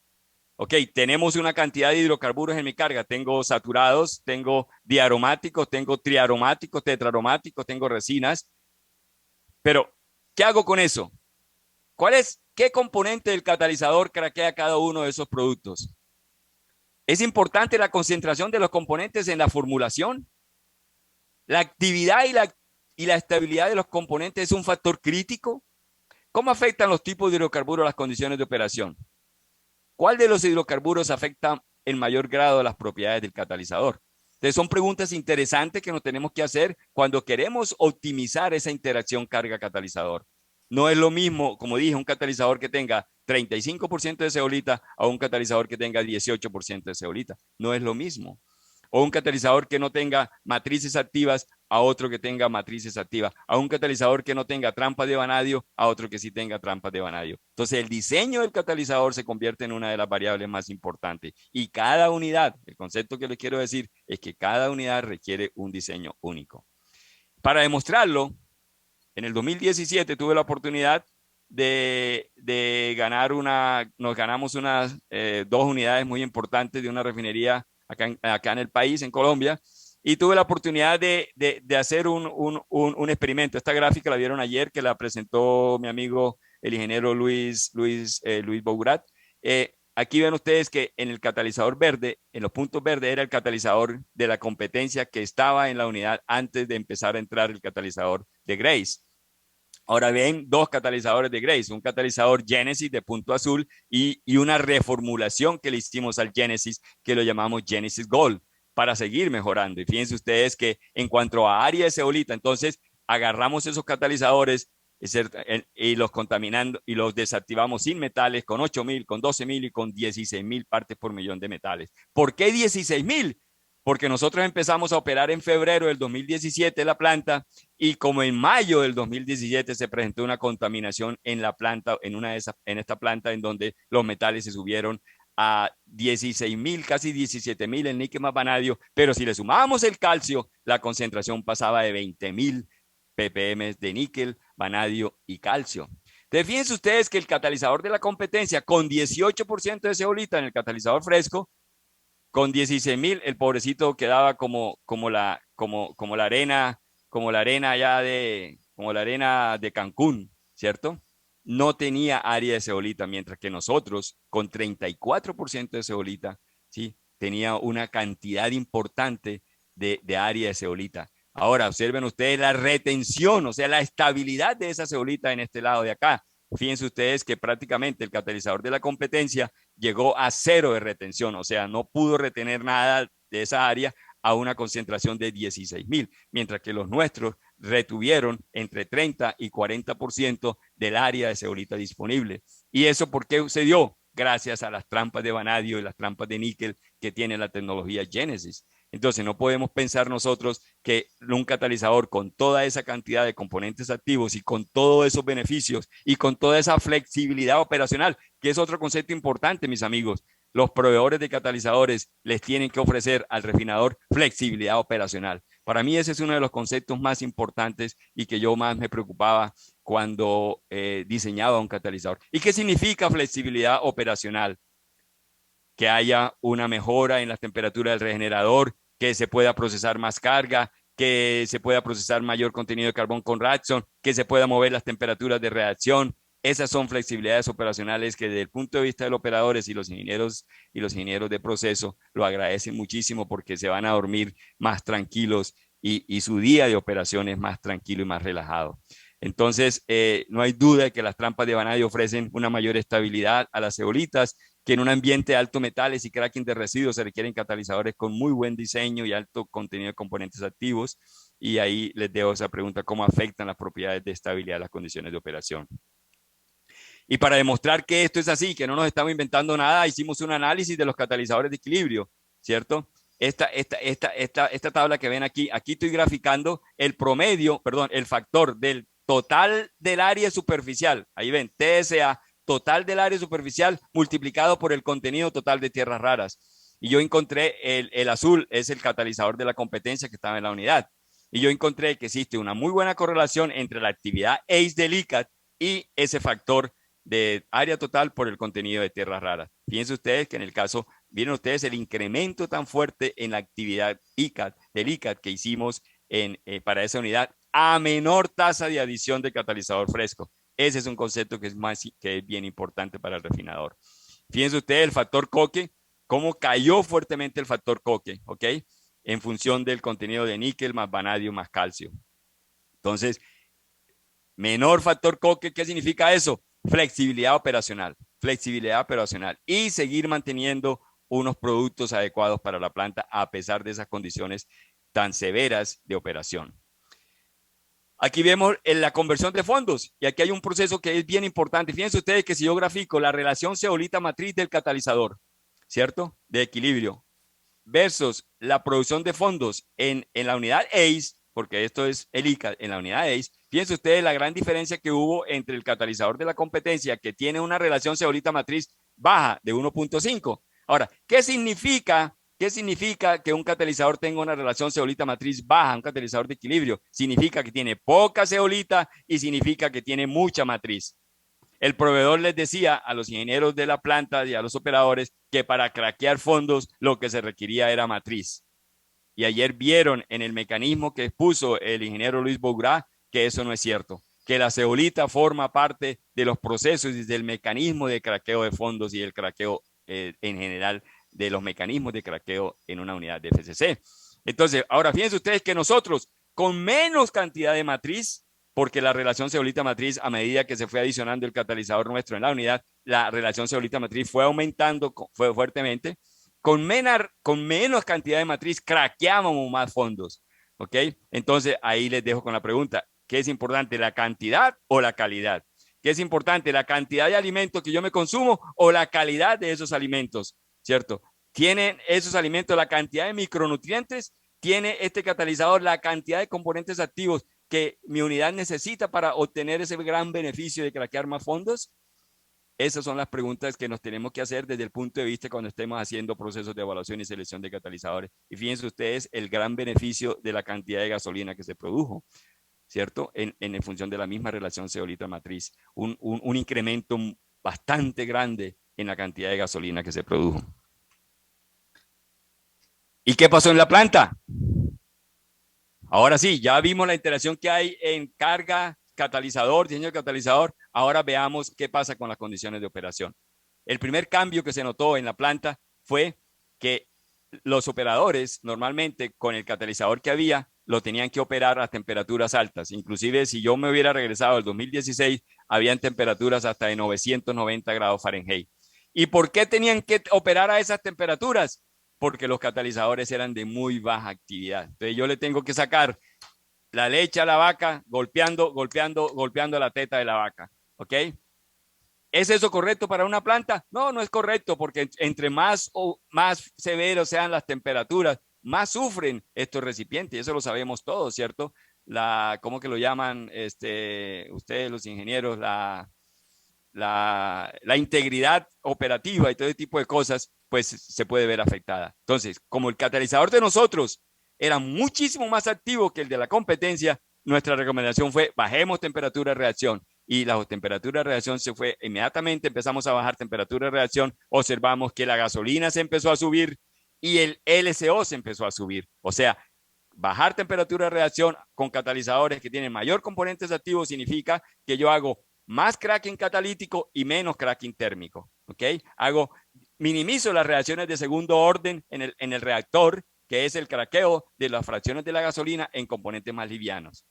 Ok, tenemos una cantidad de hidrocarburos en mi carga. Tengo saturados, tengo diaromáticos, tengo triaromáticos, tetraaromáticos, tengo resinas. Pero, ¿qué hago con eso? ¿Qué componente del catalizador craquea cada uno de esos productos? ¿Es importante la concentración de los componentes en la formulación? ¿La actividad y la estabilidad de los componentes es un factor crítico? ¿Cómo afectan los tipos de hidrocarburos a las condiciones de operación? ¿Cuál de los hidrocarburos afecta en mayor grado las propiedades del catalizador? Entonces son preguntas interesantes que nos tenemos que hacer cuando queremos optimizar esa interacción carga-catalizador. No es lo mismo, como dije, un catalizador que tenga 35% de zeolita a un catalizador que tenga 18% de zeolita. No es lo mismo. O un catalizador que no tenga matrices activas a otro que tenga matrices activas, a un catalizador que no tenga trampas de vanadio a otro que sí tenga trampas de vanadio. Entonces el diseño del catalizador se convierte en una de las variables más importantes y cada unidad, el concepto que les quiero decir es que cada unidad requiere un diseño único. Para demostrarlo, en el 2017 tuve la oportunidad de ganar nos ganamos unas 2 unidades muy importantes de una refinería acá en el país, en Colombia, y tuve la oportunidad de hacer un experimento. Esta gráfica la vieron ayer, que la presentó mi amigo el ingeniero Luis Bougurat. Aquí ven ustedes que en el catalizador verde, en los puntos verdes, era el catalizador de la competencia que estaba en la unidad antes de empezar a entrar el catalizador de Grace. Ahora ven 2 catalizadores de Grace, un catalizador Genesis de punto azul y una reformulación que le hicimos al Genesis que lo llamamos Genesis Gold para seguir mejorando. Y fíjense ustedes que en cuanto a área de zeolita, entonces agarramos esos catalizadores y los contaminando y los desactivamos sin metales con 8,000, con 12,000 y con 16,000 partes por millón de metales. ¿Por qué 16,000? Porque nosotros empezamos a operar en febrero del 2017 la planta y como en mayo del 2017 se presentó una contaminación en la planta, en esta planta en donde los metales se subieron a 16,000, casi 17,000 el níquel más vanadio, pero si le sumábamos el calcio, la concentración pasaba de 20,000 ppm de níquel, vanadio y calcio. Entonces, fíjense ustedes que el catalizador de la competencia con 18% de zeolita en el catalizador fresco, con 16,000, el pobrecito quedaba como la arena, como la arena de Cancún, ¿cierto? No tenía área de zeolita, mientras que nosotros, con 34% de zeolita, ¿sí? Tenía una cantidad importante de área de zeolita. Ahora, observen ustedes la retención, o sea, la estabilidad de esa zeolita en este lado de acá. Fíjense ustedes que prácticamente el catalizador de la competencia llegó a 0 de retención, o sea, no pudo retener nada de esa área a una concentración de 16,000, mientras que los nuestros retuvieron entre 30 y 40% del área de zeolita disponible. ¿Y eso por qué se dio? Gracias a las trampas de vanadio y las trampas de níquel que tiene la tecnología Genesis. Entonces, no podemos pensar nosotros que un catalizador con toda esa cantidad de componentes activos y con todos esos beneficios y con toda esa flexibilidad operacional, que es otro concepto importante, mis amigos. Los proveedores de catalizadores les tienen que ofrecer al refinador flexibilidad operacional. Para mí ese es uno de los conceptos más importantes y que yo más me preocupaba cuando diseñaba un catalizador. ¿Y qué significa flexibilidad operacional? Que haya una mejora en las temperaturas del regenerador, que se pueda procesar más carga, que se pueda procesar mayor contenido de carbón con Radson, que se pueda mover las temperaturas de reacción. Esas son flexibilidades operacionales que desde el punto de vista de los operadores y los ingenieros de proceso lo agradecen muchísimo porque se van a dormir más tranquilos y su día de operación es más tranquilo y más relajado. Entonces, no hay duda de que las trampas de vanadio ofrecen una mayor estabilidad a las zeolitas, que en un ambiente de alto metales y cracking de residuos se requieren catalizadores con muy buen diseño y alto contenido de componentes activos. Y ahí les dejo esa pregunta, ¿cómo afectan las propiedades de estabilidad las condiciones de operación? Y para demostrar que esto es así, que no nos estamos inventando nada, hicimos un análisis de los catalizadores de equilibrio, ¿cierto? Esta tabla que ven aquí, aquí estoy graficando el promedio, perdón, el factor del total del área superficial. Ahí ven, TSA, total del área superficial multiplicado por el contenido total de tierras raras. Y yo encontré el azul, es el catalizador de la competencia que estaba en la unidad. Y yo encontré que existe una muy buena correlación entre la actividad ACE del ICAT y ese factor de área total por el contenido de tierras raras. Fíjense ustedes que en el caso, vieron ustedes el incremento tan fuerte en la actividad del ICAT que hicimos para esa unidad a menor tasa de adición de catalizador fresco. Ese es un concepto que es bien importante para el refinador. Fíjense ustedes el factor coque, cómo cayó fuertemente el factor coque, ¿ok? En función del contenido de níquel más vanadio más calcio. Entonces, menor factor coque, ¿qué significa eso? Flexibilidad operacional y seguir manteniendo unos productos adecuados para la planta a pesar de esas condiciones tan severas de operación. Aquí vemos la conversión de fondos y aquí hay un proceso que es bien importante. Fíjense ustedes que si yo grafico la relación zeolita matriz del catalizador, ¿cierto? De equilibrio versus la producción de fondos en la unidad ACE, porque esto es el ICA en la unidad ACE, fíjense ustedes la gran diferencia que hubo entre el catalizador de la competencia, que tiene una relación zeolita matriz baja de 1.5. Ahora, ¿qué significa que un catalizador tenga una relación zeolita matriz baja, un catalizador de equilibrio? Significa que tiene poca zeolita y significa que tiene mucha matriz. El proveedor les decía a los ingenieros de la planta y a los operadores que para craquear fondos lo que se requería era matriz. Y ayer vieron en el mecanismo que expuso el ingeniero Luis Bougra que eso no es cierto, que la zeolita forma parte de los procesos y del mecanismo de craqueo de fondos y el craqueo en general de los mecanismos de craqueo en una unidad de FCC. Entonces, ahora fíjense ustedes que nosotros con menos cantidad de matriz, porque la relación zeolita matriz, a medida que se fue adicionando el catalizador nuestro en la unidad, la relación zeolita matriz fue aumentando fuertemente. Con menos cantidad de matriz, craqueábamos más fondos. ¿Ok? Entonces, ahí les dejo con la pregunta: ¿qué es importante, la cantidad o la calidad? ¿Qué es importante, la cantidad de alimentos que yo me consumo o la calidad de esos alimentos? ¿Cierto? ¿Tienen esos alimentos la cantidad de micronutrientes? ¿Tiene este catalizador la cantidad de componentes activos que mi unidad necesita para obtener ese gran beneficio de craquear más fondos? Esas son las preguntas que nos tenemos que hacer desde el punto de vista cuando estemos haciendo procesos de evaluación y selección de catalizadores. Y fíjense ustedes el gran beneficio de la cantidad de gasolina que se produjo, ¿cierto? En función de la misma relación zeolita matriz. Un incremento bastante grande en la cantidad de gasolina que se produjo. ¿Y qué pasó en la planta? Ahora sí, ya vimos la interacción que hay en carga, catalizador, diseño de catalizador. Ahora veamos qué pasa con las condiciones de operación. El primer cambio que se notó en la planta fue que los operadores normalmente con el catalizador que había lo tenían que operar a temperaturas altas. Inclusive si yo me hubiera regresado al 2016, habían temperaturas hasta de 990 grados Fahrenheit. ¿Y por qué tenían que operar a esas temperaturas? Porque los catalizadores eran de muy baja actividad. Entonces yo le tengo que sacar la leche a la vaca golpeando la teta de la vaca. ¿Ok? ¿Es eso correcto para una planta? No, no es correcto, porque entre más severos sean las temperaturas, más sufren estos recipientes. Y eso lo sabemos todos, ¿cierto? ¿Cómo que lo llaman ustedes los ingenieros? La integridad operativa y todo ese tipo de cosas, pues se puede ver afectada. Entonces, como el catalizador de nosotros era muchísimo más activo que el de la competencia, nuestra recomendación fue bajemos temperatura de reacción y la temperatura de reacción se fue inmediatamente, empezamos a bajar temperatura de reacción, observamos que la gasolina se empezó a subir y el LCO se empezó a subir. O sea, bajar temperatura de reacción con catalizadores que tienen mayor componentes activos significa que yo hago más cracking catalítico y menos cracking térmico. ¿Ok? Minimizo las reacciones de segundo orden en el reactor, que es el craqueo de las fracciones de la gasolina en componentes más livianos.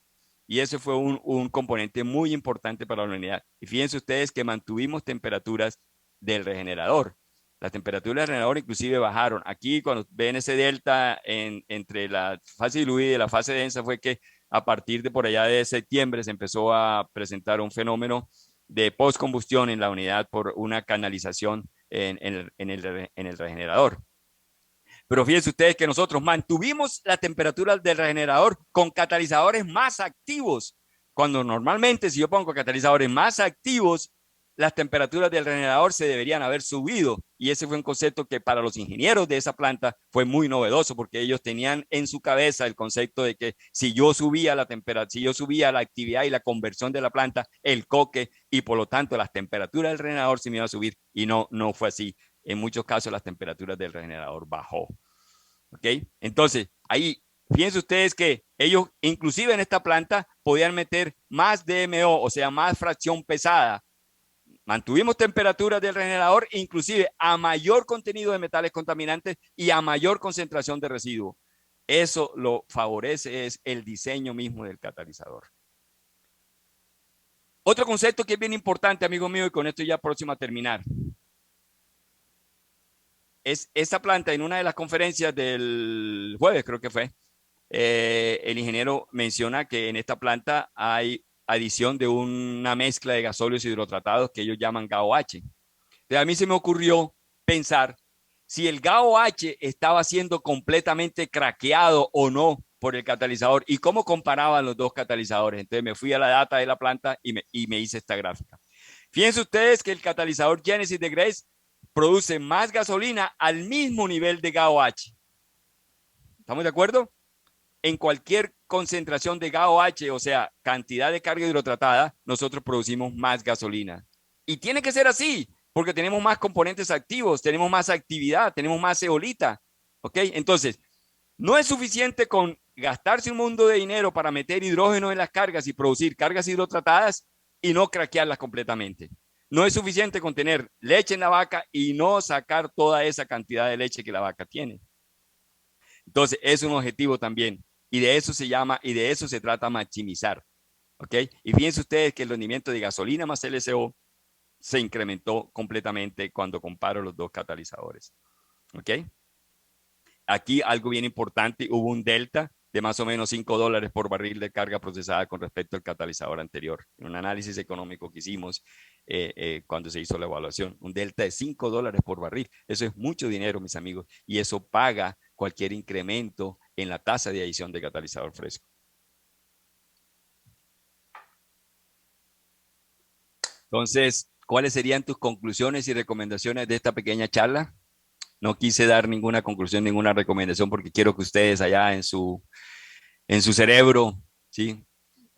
Y eso fue un componente muy importante para la unidad. Y fíjense ustedes que mantuvimos temperaturas del regenerador. Las temperaturas del regenerador inclusive bajaron. Aquí cuando ven ese delta entre la fase diluida y la fase densa fue que a partir de por allá de septiembre se empezó a presentar un fenómeno de postcombustión en la unidad por una canalización en el regenerador. Pero fíjense ustedes que nosotros mantuvimos la temperatura del regenerador con catalizadores más activos, cuando normalmente si yo pongo catalizadores más activos, las temperaturas del regenerador se deberían haber subido. Y ese fue un concepto que para los ingenieros de esa planta fue muy novedoso, porque ellos tenían en su cabeza el concepto de que si yo subía la temperatura, si yo subía la actividad y la conversión de la planta, el coque y por lo tanto las temperaturas del regenerador se me iban a subir. Y no fue así. En muchos casos las temperaturas del regenerador bajó. ¿Ok? Entonces, ahí, fíjense ustedes que ellos, inclusive en esta planta, podían meter más DMO, o sea, más fracción pesada. Mantuvimos temperaturas del regenerador, inclusive a mayor contenido de metales contaminantes y a mayor concentración de residuos. Eso lo favorece es el diseño mismo del catalizador. Otro concepto que es bien importante, amigo mío, y con esto ya próximo a terminar. Es esta planta en una de las conferencias del jueves, creo que fue, el ingeniero menciona que en esta planta hay adición de una mezcla de gasóleos hidrotratados que ellos llaman GAOH. Entonces a mí se me ocurrió pensar si el GAOH estaba siendo completamente craqueado o no por el catalizador y cómo comparaban los dos catalizadores. Entonces me fui a la data de la planta y me hice esta gráfica. Fíjense ustedes que el catalizador Genesis de Grace produce más gasolina al mismo nivel de GAOH. ¿Estamos de acuerdo? En cualquier concentración de GAOH, o sea, cantidad de carga hidrotratada, nosotros producimos más gasolina. Y tiene que ser así, porque tenemos más componentes activos, tenemos más actividad, tenemos más eolita. ¿Ok? Entonces, no es suficiente con gastarse un mundo de dinero para meter hidrógeno en las cargas y producir cargas hidrotratadas y no craquearlas completamente. No es suficiente con tener leche en la vaca y no sacar toda esa cantidad de leche que la vaca tiene. Entonces, es un objetivo también. Y de eso se llama, y de eso se trata maximizar. ¿Ok? Y fíjense ustedes que el rendimiento de gasolina más LCO se incrementó completamente cuando comparo los dos catalizadores. ¿Ok? Aquí algo bien importante, hubo un delta de más o menos $5 por barril de carga procesada con respecto al catalizador anterior. En un análisis económico que hicimos cuando se hizo la evaluación, un delta de $5 por barril. Eso es mucho dinero, mis amigos, y eso paga cualquier incremento en la tasa de adición de catalizador fresco. Entonces, ¿cuáles serían tus conclusiones y recomendaciones de esta pequeña charla? No quise dar ninguna conclusión, ninguna recomendación, porque quiero que ustedes allá en su cerebro, ¿sí?,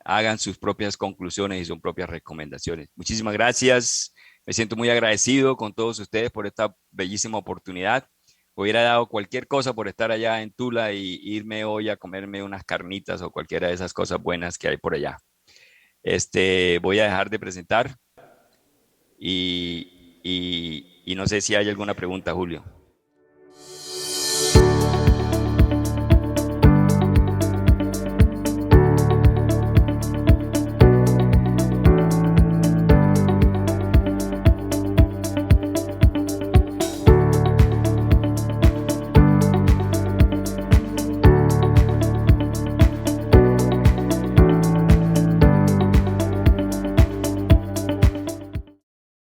hagan sus propias conclusiones y sus propias recomendaciones. Muchísimas gracias. Me siento muy agradecido con todos ustedes por esta bellísima oportunidad. Hubiera dado cualquier cosa por estar allá en Tula y irme hoy a comerme unas carnitas o cualquiera de esas cosas buenas que hay por allá. Voy a dejar de presentar y no sé si hay alguna pregunta, Julio.